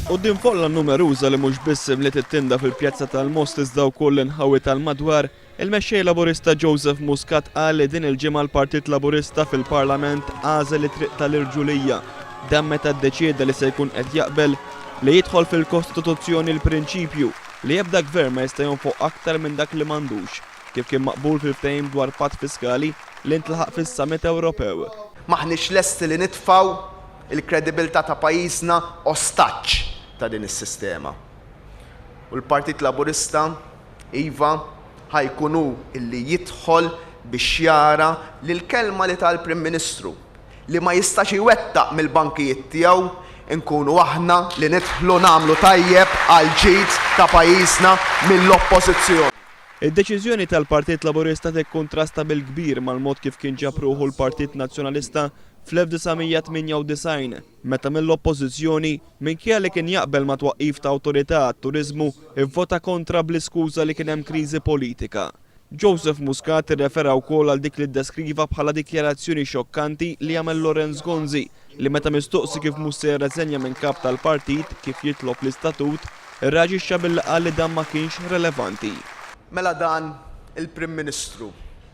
Quddiem folla numeruża li mhux biss imliet it-tinda fil-Pjazza tal-Most iżda wkoll inħawet tal-madwar, il-mexxej Laburista Joseph Muscat qal li din il-ġimgħa l-Partit Laburista fil-Parlament għażel it-triq tal-irġulija. Dan meta ddeċieda li se jkun qed jaqbel li jidħol fil-Kostituzzjoni l-prinċipju li ebda gvern ma jista' jonfoq aktar minn dak li m'għandux, kif kien maqbul fil-ftehim dwar patt fiskali li ntlaħaq fis-Summit Ewropew. Maħniex lesti li nitfgħu il-kredibilità ta' pajjiżna ostaġġ ta' din is-sistema. U l-Partit Laburista iva ħajkunu illi jidħol biex jara li l-kelma li tal-Prim Ministru li ma jistax iwettaq mill-bankijiet tiegħu nkunu aħna li nidħlu nagħmlu tajjeb għal ġid ta' pajjiżna mill-oppożizzjoni. Id-deċiżjoni tal-Partit Laburista tikkontrasta bil-kbir mal-mod kif kien ġabruħu l-Partit Nazzjonalista fl-1998, meta mill-oppożizzjoni minkejja li kien jaqbel ma' twaqqif ta' awtorità għat-turiżmu ivvota kontra bl-iskuża li kien hemm kriżi politika. Joseph Muscat irrefera wkoll għal dik li ddeskriva bħala dikjarazzjoni xokkanti li għamel Lorenz Gonzi li meta mistoqsi kif mhux se jirreżenja minn kap tal-partit kif jitlob l-istatut, irreaġixxa billi qal li dan ma kienx relevanti. Mela dan il-Prim Ministru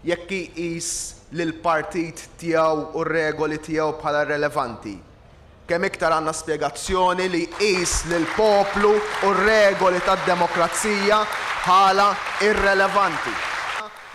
jekk iqis lill-partit tiegħu u r-regoli tiegħu bħala relevanti. Kemm iktar għandna spjegazzjoni li jqis lill-poplu u r-regoli tad-demokrazija bħala irrelevanti.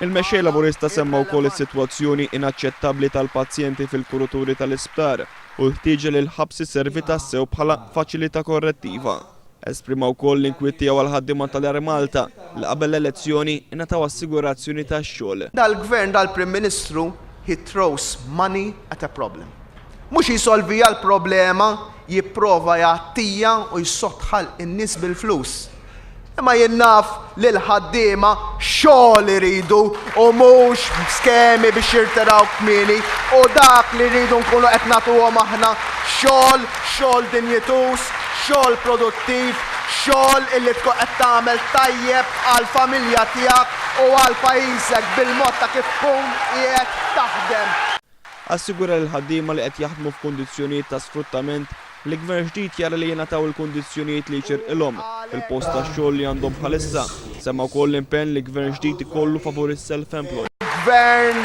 Il-mexxej Laburista semma wkoll is-sitwazzjoni inaċċettabbli tal-pazjenti fil-kuraturi tal-isptar u ħtieġa li l-ħabs isservi tassew bħala faċilità korrettiva. Esprima wkoll l-inkwiet tiegħu għal ħaddiema tal-Air Malta li qabel l-elezzjoni ingħataw assigurazzjoni tax-xogħol. Dal-Gvern dal-Prim Ministru he throws money at a problem. Mhux jisolvija l-problema, jipprova jagħtija u jsotħal in-nies bil-flus. Imma jien naf li l-ħaddiema xogħol iridu u mhux skemi biex jirtiraw kmieni u dak li rridu nkunu qed nagħtuhom aħna xogħol dinjitus, xogħol produttiv, xogħol illi tkun qed tagħmel tajjeb għall-familja tiegħek u għal pajjiżek bil-mod ta' kif tkun qiegħed taħdem. Assigura l-ħaddiema li qed jaħdmu f'kundizzjonijiet ta' sfruttament li gvern ġdid jara li jingħataw il-kundizzjonijiet li jċirqilhom fil-post tax-xogħol li għandhom bħalissa. Semma wkoll l-impenn li gvern ġdid ikollu favur is-self-employed. Gvern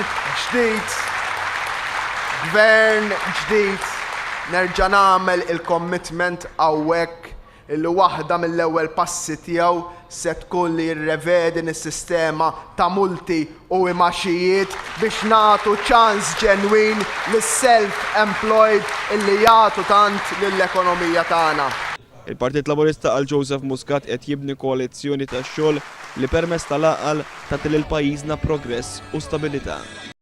ġdid nerġa' nagħmel il-commitment hawnhekk illi waħda mill-ewwel passi tiegħu se tkun li jirrevedi is-sistema ta' multi u imaxijiet biex nagħtu ċans ġenwin lis-self-employed illi jagħtu tant lill-ekonomija tagħna. Il-Partit Laburista għal Joseph Muscat qed jibni koalizzjoni tax-xogħol li permezz tal-għaqal tagħti lil pajjiżna progress u stabilità.